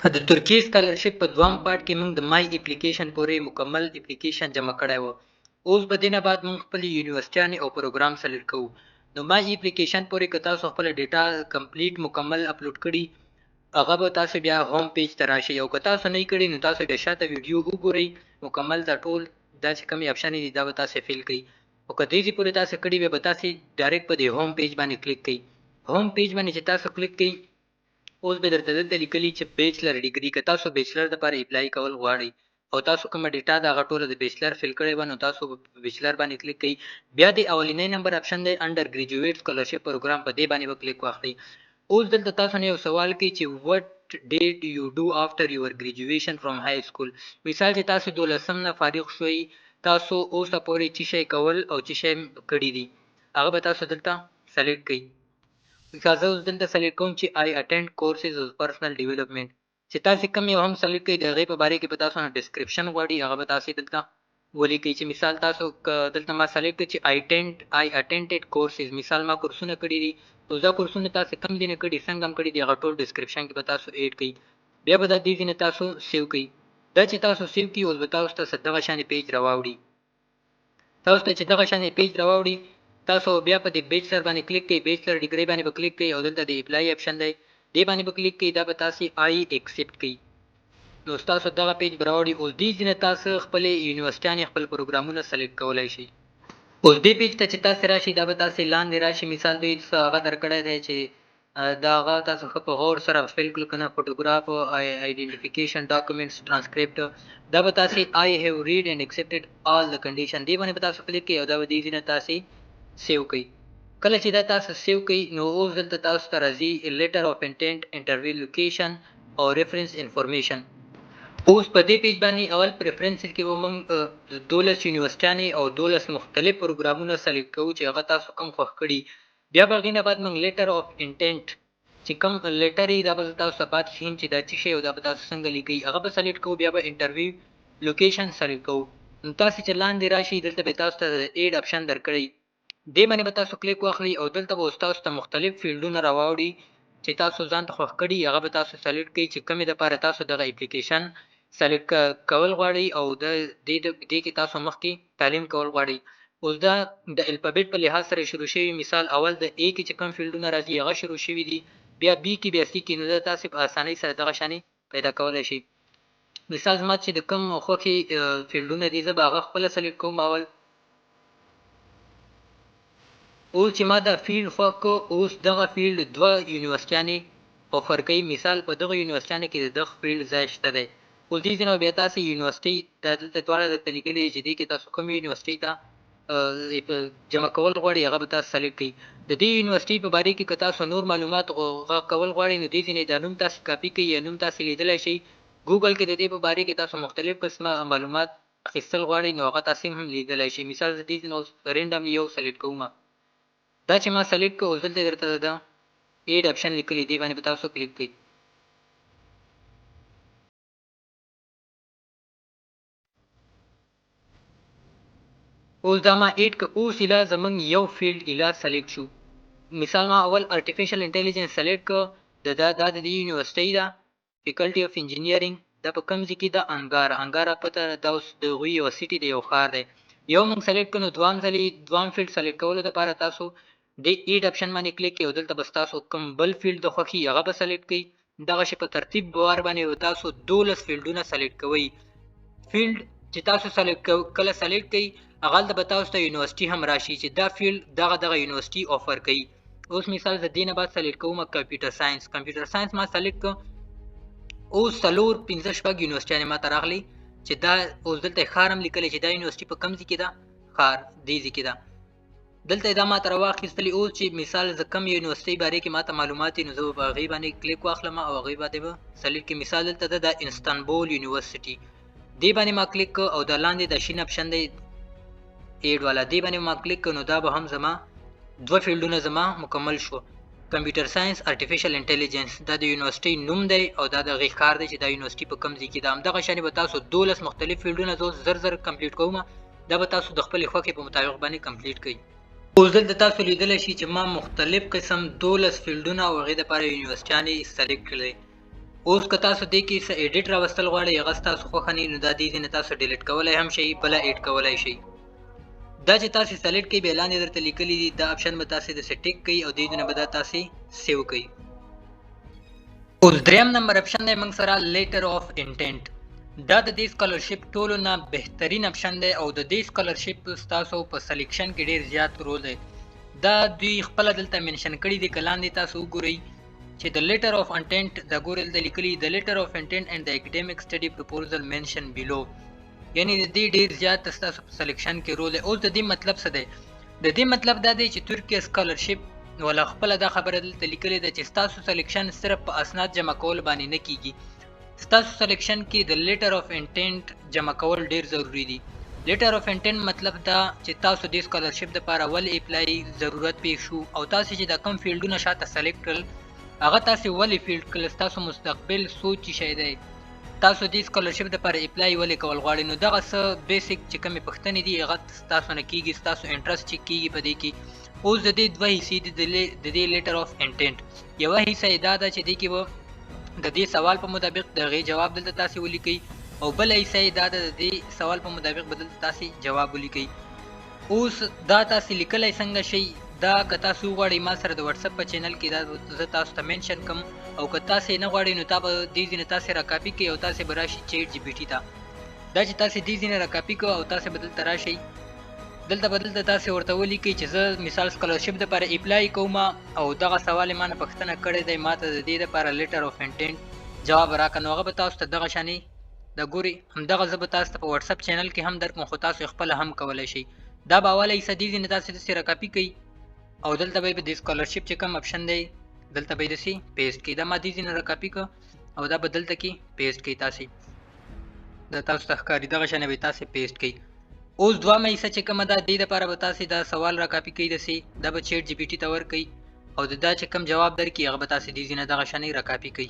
د ترکیې سکالرشپ په دوام پارټ کې موږ د مای اپلیکیشن پورې مکمل اپلیکیشن جمع کړی و. اوس به دې نه بعد موږ خپلې یونیورسټیانې او پروګرام سلیکټ کوو. نو مای اپلیکیشن پورې که تاسو خپله ډیټا کمپلیټ مکمل اپلوډ کړي هغه به تاسو بیا هوم پیج ته راشئ او که تاسو نه یې کړي نو تاسو بیا شاته ویډیو وګورئ مکمل دا ټول دا چې کومې آپشن دي دا به تاسې فیل کړئ او که دې پورې تاسو کړي بیا به تاسې ډایرکټ په دې هوم پیج باندې کلیک کړئ. هوم پیج باندې چې تاسو کلیک کړئ اوس به درته دلته لیکلي چې بیچلر ډیګري که تاسو بیچلر دپاره اپلای کول غواړئ او تاسو کومه ډیټا د هغه ټوله د بیچلر فل کړې وه نو تاسو په بیچلر باندې کلیک کوئ. بیا د اولنی نمبر آپشن دی انډر ګریجویټ سکالرشپ پروګرام په دې باندې به کلیک واخلئ. اوس دلته تاسو نه یو سوال کوي چې وټ ډیټ یو ډو آفټر یور ګریجویشن فرام های سکول. مثال چې تاسو 12 نه فارغ شوئ تاسو اوسه پورې څه شی کول او څه شی کړي دي هغه به تاسو دلته سلیکټ کړئ. زه اوس دلته سلیکټ کوم چې I attend courses of personal development چې تاسې کوم یو هم سلیکټ کړئ د هغې په باره کې به تاسو نه ډسکرپشن غواړي هغه به تاسې دلته ولیکئ چې مثال تاسو دلته ما سلیکټ کړ چې I attended courses مثال ما کورسونه کړي دي نو دا کورسونه تاسې کم دي نه کړي څنګه هم کړي دي هغه ټول ډسکرپشن کې به تاسو ایډ کړئ. بیا به دا دې ځینې تاسو سیو کړئ. دا چې تاسو سیو کړئ اوس به تاسو ته دغه شانې پیج راواوړي. تاسو ته چې دغه شانې پیج راواوړي تاسو بیا په دې بیچلر باندې کلیک کړئ بیچلر ډیګري باندې به کلیک کړئ او دلته د اپلای آپشن دی دې باندې به کلیک کړئ دا به تاسې I accept کړئ نو ستاسو دغه پیج به راوړي. اوس دې ځینې تاسو خپلې یونیورسټیانې خپل پروګرامونه سلیکټ کولی شئ. اوس دې پیج ته چې تاسې راشئ دا به تاسې لاندې راشي مثال دوی څه هغه درکړی دی چې دا هغه تاسو ښه په غور سره فیل کړو که نه فوټوګراف آیډنټیفیکیشن ډاکومنټس ټرانسکریپټ دا به تاسې I have read and accepted all the condition دې باندې به تاسو کلیک کړئ او دا به دې ځینې تاسې سیو کړئ. کله چې دا تاسو سیو کړئ نو اوس دلته تاسو ته راځي لیټر آف انټینټ انټرویو لوکیشن او ریفرنس انفارمیشن. اوس په دې پیج باندې اول پریفرنس کې به موږ 12 یونیورسټیانې او 12 مختلف پروګرامونه سلیکټ کوو چې هغه تاسو کوم خوښ کړي. بیا به هغې نه بعد موږ لیټر آف انټینټ چې کوم لیټر یې دا به تاسو ته پاتې شي چې دا څه شی او دا به تاسو څنګه لیکئ هغه به سلیکټ کوو. بیا به انټرویو لوکیشن سلیکټ کوو. نو تاسې چې لاندې راشئ دلته به تاسو ته د ایډ آپشن درکړی دې باندې به تاسو کلیک واخلئ او دلته به تاسو ته مختلف فیلډونه راواوړي چې تاسو ځان ته خوښ کړي هغه به تاسو سلیکټ کړئ چې کومې دپاره تاسو دغه اپلیکیشن سلیکټ کول غواړئ او د دې کې تاسو مخکې تعلیم کول غواړئ. اوس دا د الفابیټ په لحاظ سره شروع شوي مثال اول د A کې چې کوم فیلډونه راځي هغه شروع شوي دي بیا B کې بیا C کې نو دا تاسې په اسانۍ سره دغه شانې پیدا کولی شئ. مثال زما چې د کوم خوښې فیلډونه دي زه به هغه خپله سلیکټ کوم اول. اوس چې ما دا فیلډ خوښ کړ اوس دغه فیلډ 2 یونیورسټیانې افر کوي مثال په دغه یونیورسټیانو کې د دغه فیلډ ځای شته دی. اوس دې ځای نه بیا تاسې یونیورسټۍ دا دلته دواړه درته لیکلي دي چې دې کې تاسو کوم یونیورسټۍ ته جمع کول غواړئ هغه به تاسو سلیکټ کړئ. د دې یونیورسټۍ په باره کې که تاسو نور معلومات کول غواړئ نو دې ځینې دا نوم تاسې کاپي کړئ یا نوم تاسې لیدلی شئ. ګوګل کې د دې په باره کې تاسو مختلف قسمه معلومات اخیستل غواړئ نو هغه تاسې هم لیدلی شئ. مثال زه دې ځای نه اوس رینډملی یو سلیکټ کوم. دا چې ما سلیکټ کړ اوس دلته درته د ایډ آپشن لیکلی دې باندې به تاسو کلیک کړئ. اوس دا ما ایډ کړ اوس ایله زموږ یو فیلډ ایله سلیکټ شو. مثال ما اول ارټیفیشل انټیلیجنس سلیکټ کړ دا د دې یونیورسټۍ ده فیکلټي اف انجینیرینګ دا په کوم ځای کې ده انګاره پته دا اوس د هغوی یوه سیټي دی یو ښار دی. یو موږ سلیکټ کړو نو دوام فیلډ سلیکټ کولو دپاره تاسو د ایډ آپشن باندې کلیک کړئ او دلته به ستاسو کوم بل فیلډ د خوښي هغه به سلیکټ کړئ. دغسې په ترتیب وار باندې تاسو 12 فیلډونه سلیکټ کوئ. فیلډ چې تاسو کله سلیکټ کړئ هغلته به تاسو ته یونیورسټي هم راشي چې دا فیلډ دغه یونیورسټي افر کوي. اوس مثال د دې نه بعد سلیکټ کوم کمپیوټر ساینس ما سلیکټ کړ. اوس 4-5-6 یونیورسټیانې ما ته راغلي چې دا اوس دلته ښار هم لیکلی چې دا یونیورسټي په کوم ځای کې ده ښار دې ځای کې ده. دلته دا ما ته راواخیستلي اوس چې مثال زه کوم یونیورسټۍ باره کې ما ته معلومات دي نو زه به په هغې باندې کلیک واخلم او هغې باندې به سلیکټ کړم. مثال دلته ده د انستانبول یونیورسټي دې باندې ما کلیک کړ او دا لاندې د شین آپشن دی ایډ والا دې باندې ما کلیک کړ نو دا به هم زما 2 فیلډونه زما مکمل شو. کمپیوټر ساینس ارټیفیشل انټیلیجنس دا د یونیورسټۍ نوم دی او دا د هغې ښار دی چې دا یونیورسټي په کوم ځای کې ده. همدغه شانې به تاسو 12 مختلف فیلډونه زه اوس زر کمپلیټ کوم دا به تاسو د خپلې خوښې په مطابق باندې کمپلیټ کړئ. اوس دلته تاسو لیدلی شئ چې ما مختلف قسم 12 فیلډونه او هغې دپاره یونیورسټیانې سلیکټ کړلې. اوس که تاسو دې کې څه ایډیټ راوستل غواړئ هغه ستاسو خوښه نه وي نو دا دې ځینې تاسو ډیلیټ کولی هم شئ بله ایډ کولی شئ. دا چې تاسې سلیکټ کوئ بیا لاندې درته لیکلي دي دا آپشن به تاسې داسې ټیک کوئ او دې ځینې به دا تاسې سیو کوئ. اوس دریم نمبر آپشن دی موږ سره لیټر آف انټینټ. دا د دې سکالرشپ ټولو نه بهترین آپشن دی او د دې سکالرشپ ستاسو په سلیکشن کې ډیر زیات رول دی. دا دوی خپله دلته منشن کړي دي که لاندې تاسو وګورئ چې د لیټر آف انټینټ د ګورې دلته لیکلي د لیټر آف انټینټ اینډ د اکیډمیک سټډي پروپوزل منشن بیلو، یعنی د دې ډیر زیات ستاسو په سلیکشن کې رول دی. اوس د دې مطلب څه دی؟ د دې مطلب دا دی چې ترکیه سکالرشپ ولا خپله دا خبره دلته لیکلې ده چې ستاسو سلیکشن صرف په اسناد جمع کول باندې نه کیږي، ستاسو سلیکشن کې د لیټر آف انټینټ جمع کول ډیر ضروری دي. لیټر آف انټینټ مطلب دا چې تاسو د سکالرشپ لپاره ولې اپلای ضرورت پیښ شو او تاسو چې د کم فیلډونه شاته سلیکټ کړل هغه تاسو ولې فیلډ کړل، تاسو مستقبل سوچ شي دی تاسو د سکالرشپ لپاره اپلای ولې کول غواړئ. نو دغه څه بیسیک چې کومې پوښتنې دي هغه تاسو نه کیږي، تاسو انټرست چې کیږي په دې کې. اوس د دې دوه حصې دي د دې لیټر آف انټینټ. یوه حصه یې دا ده چې دې کې به د دې سوال په مطابق د هغې جواب دلته تاسې ولیکئ او بله حصه یې دا ده د دې سوال په مطابق به دلته تاسې جواب ولیکئ. اوس دا تاسې لیکلی څنګه شئ؟ دا که تاسو وغواړئ ما سره د واتساپ په چینل کې دا زه تاسو ته منشن کړم او که تاسې نه غواړئ نو تا به دې ځینې تاسې راکاپي کړئ او تاسې به راشئ چیټ جی پي ټي ته. دا چې تاسې دې ځینې راکاپي کړو او تاسې به دلته راشئ دلته به دلته تاسې ورته ولیکئ چې زه مثال سکالرشپ دپاره اپلای کوم او دغه سوال یې ما نه پوښتنه کړې دی ما ته د دې دپاره لیټر آف انټینټ جواب راکړه. نو هغه به تاسو ته دغه شانې د ګورئ همدغه زه به تاسو ته په واتساپ چینل کې هم درکړم خو تاسو یې خپله هم کولی شئ. دا به اوله حصه دې ځینې تاسې داسې راکاپي کوئ او دلته به یې د سکالرشپ چې کوم آپشن دی دلته به یې داسې پیسټ کړئ. دا ما دې ځینې راکاپي کړه او دا به دلته کې پیسټ کړئ. تاسې دا تاسو ته ښکاري دغه شانې به یې تاسې پیسټ کړئ. اوس دویمه حصه چې کومه ده دې دپاره به تاسې دا سوال راکاپي کوئ داسې دا به چیټ جی پي ټي ته ورکئ او د دا چې کوم جواب درکړي هغه به تاسې دې ځینې دغه شانې راکاپي کوئ.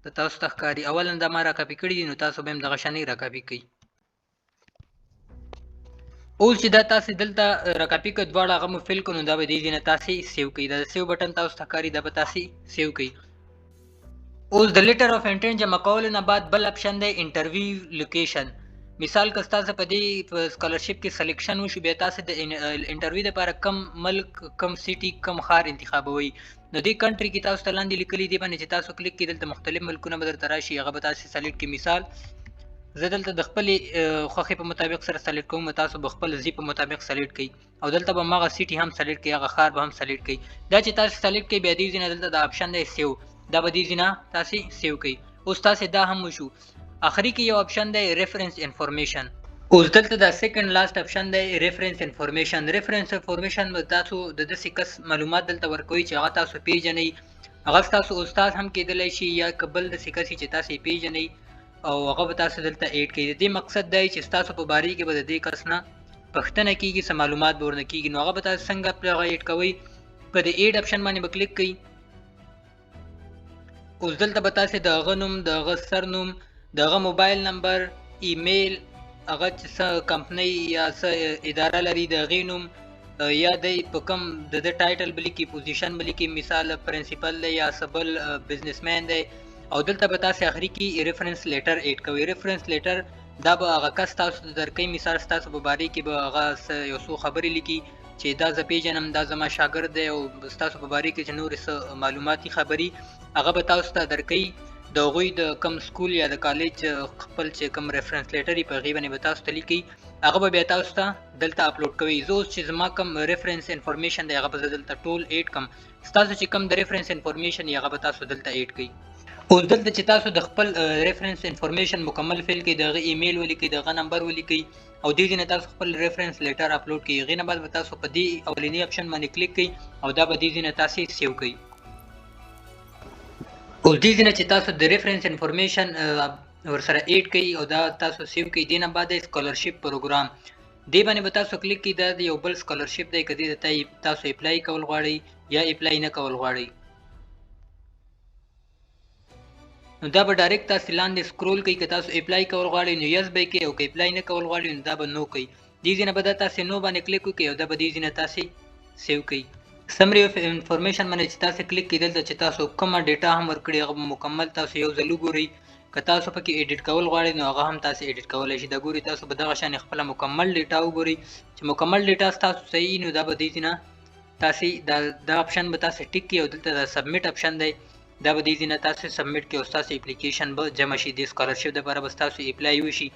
د تاسو ته ښکاري اولا دا ما راکاپي کړي دي نو تاسو به هم دغه شانې راکاپي کوئ. اوس چې دا تاسې دلته راکاپي کړه دواړه هغه مو فل کړو نو دا به دې ځینې تاسې سیو کوئ. دا د سیو بټن تاسو ته ښکاري دا به تاسې سیو کوئ. اوس د لیټر آف انټینټ جمع کولو نه بعد بل آپشن دی انټرویو لوکیشن. مثال که ستاسو په دې سکالرشپ کې سلیکشن وشو بیا تاسو د انټرویو لپاره کم ملک کم سیټي کم ښار انتخابوئ نو دې کنټري کې تاسو ته لاندې لیکلي دي باندې چې تاسو کلیک کړئ دلته مختلف ملکونه به درته راشي هغه به تاسې سلیکټ کړئ. مثال زه دلته د خپلې خوښې په مطابق سره سلیکټ کوم تاسو به خپل زی په مطابق سلیکټ کړئ او دلته به هماغه سیټي هم سلیکټ کړئ هغه ښار به هم سلیکټ کړئ. دا چې تاسو سلیکټ کړئ بیا دې ځینې دلته د آپشن دی سیو دا به دې ځینې تاسې سیو کړئ. اوس تاسې دا هم وشو آخري کې یو آپشن دی ریفرنس انفارمیشن. اوس دلته دا سیکنډ لاست آپشن دی ریفرنس انفارمیشن. ریفرنس انفارمیشن به تاسو د داسې کس معلومات دلته ورکوي چې هغه تاسو پیژنئ هغه ستاسو استاد هم کېدلی شي یا که بل داسې کس چې تاسو یې پیژنئ او هغه به تاسو دلته ایډ کړئ. د دې مقصد دی چې ستاسو په باره کې به د دې کس نه پوښتنه کېږي څه معلومات به ورنه کېږي نو هغه به تاسو څنګه هغه ایډ کوئ په د ایډ آپشن باندې به کلیک کړئ. اوس دلته به تاسې د هغه نوم د هغه سرنوم د هغه موبایل نمبر ایمیل هغه چې څه کمپنۍ یا څه اداره لري د هغې نوم یا دی په کوم د ده ټایټل به لیکي پوزیشن به لیکي مثال پرنسپل دی یا څه بل بزنسمین دی او دلته به تاسې آخري کې ریفرنس لیټر ایډ کوئ. ریفرنس لیټر دا به هغه کس تاسو ته درکوي مثال ستاسو په باره کې به هغه یو څو خبرې لیکي چې دا زه پیژنم دا زما شاګرد دی او ستاسو په باره کې چې نورې څه معلوماتي خبرې هغه به تاسو ته درکوي. د هغوی د کم سکول یا د کالج خپل چې کم ریفرنس لیټر یې په هغې باندې به تاسو ته لیکئ هغه به بیا تاسو ته دلته اپلوډ کوئ. زه اوس چې زما کم ریفرنس انفارمیشن دی هغه به زه دلته ټول ایډ کړم ستاسو چې کم د ریفرنس انفارمیشن یې هغه به تاسو دلته ایډ کړئ. اوس دلته چې تاسو د خپل ریفرنس انفارمیشن مکمل فیل کړئ د هغه ایمیل ولیکئ د هغه نمبر ولیکئ او دې ځینې تاسو خپل ریفرنس لیټر اپلوډ کړئ. هغې نه بعد به تاسو په دې اولني آپشن باندې کلیک کړئ او دا به دې ځینې تاسې سیو کړئ. اوس دې ځینې چې تاسو د ریفرنس انفارمیشن ورسره ایډ کړئ او دا تاسو سیو کړئ دې نه بعد سکالرشپ پروګرام دې باندې به تاسو کلیک کړئ. دا د یو بل سکالرشپ دی که دې ته تاسو اپلای کول غواړئ یا اپلای نه کول غواړئ نو دا به ډایرکټ تاسې لاندې سکرول کوئ که تاسو اپلای کول غواړئ نو یس به یې کوئ او که اپلای نه کول غواړئ نو دا به نو کوئ. دې ځینې به دا تاسې نو باندې کلیک وکړئ او دا به دې ځینې تاسې سیو کوئ. سمری اف انفارمیشن باندې چې تاسو کلیک کړئ دلته چې تاسو کومه ډیټا هم ورکړي هغه مکمل تاسو یو ځل وګورئ. که تاسو پکې ایډیټ کول غواړئ نو هغه هم تاسو ایډیټ کولی شئ. دا ګورئ تاسو به دغه شان خپله مکمل ډیټا وګورئ. چې مکمل ډیټا ستاسو صحیح نو دا به دې نه تاسو دا اپشن به تاسو ټیک کړئ او دلته د سبمیټ اپشن دی دا به دې نه تاسو سبمیټ کړئ او ستاسو اپلیکیشن به جمع شي. د سکالرشپ لپاره به تاسو اپلای وشي.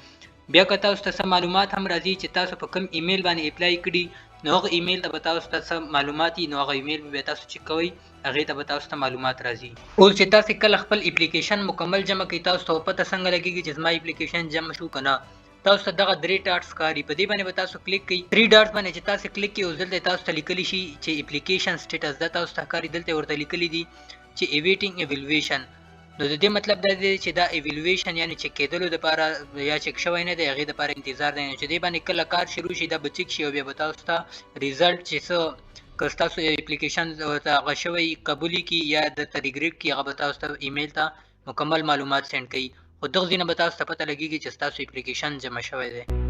بیا که تاسو ته معلومات هم راځي چې تاسو په کوم ایمیل باندې اپلای کړي نو هغه ایمیل ته به تاسو ته معلومات نو هغه ایمیل به تاسو چک کوئ هغې ته به تاسو ته معلومات راځي. اوس چې تاسو کله خپل اپلیکیشن مکمل جمع کړئ تاسو ته پته څنګه لګیږي چې زما اپلیکیشن جمع شو که نه. تاسو ته دغه 3 ډاټس ښکاري په دې باندې به تاسو کلیک کړئ. 3 ډاټس باندې چې تاسو کلیک کړئ اوس دلته تاسو ته لیکلی شي چې اپلیکیشن سټیټس دا تاسو ته ښکاري. دلته ورته لیکلی دي چې ایویټینګ ایویلویشن. نو د دې مطلب دا دی چې دا ایویلویشن یعنی چک کېدلو دپاره یا چک شوی نه دی هغې دپاره انتظار دی. چې دې باندې کله کار شروع شي دا به چک شي او بیا به تاسو ته ریزلټ چې څه که ستاسو اپلیکیشن ورته هغه شوی قبولي کړي یا درته ریګریټ کړي هغه به تاسو ته ایمیل ته مکمل معلومات سینډ کوي. خو دغه ځای نه به تاسو ته پته لګېږي چې ستاسو اپلیکیشن جمع شوی دی.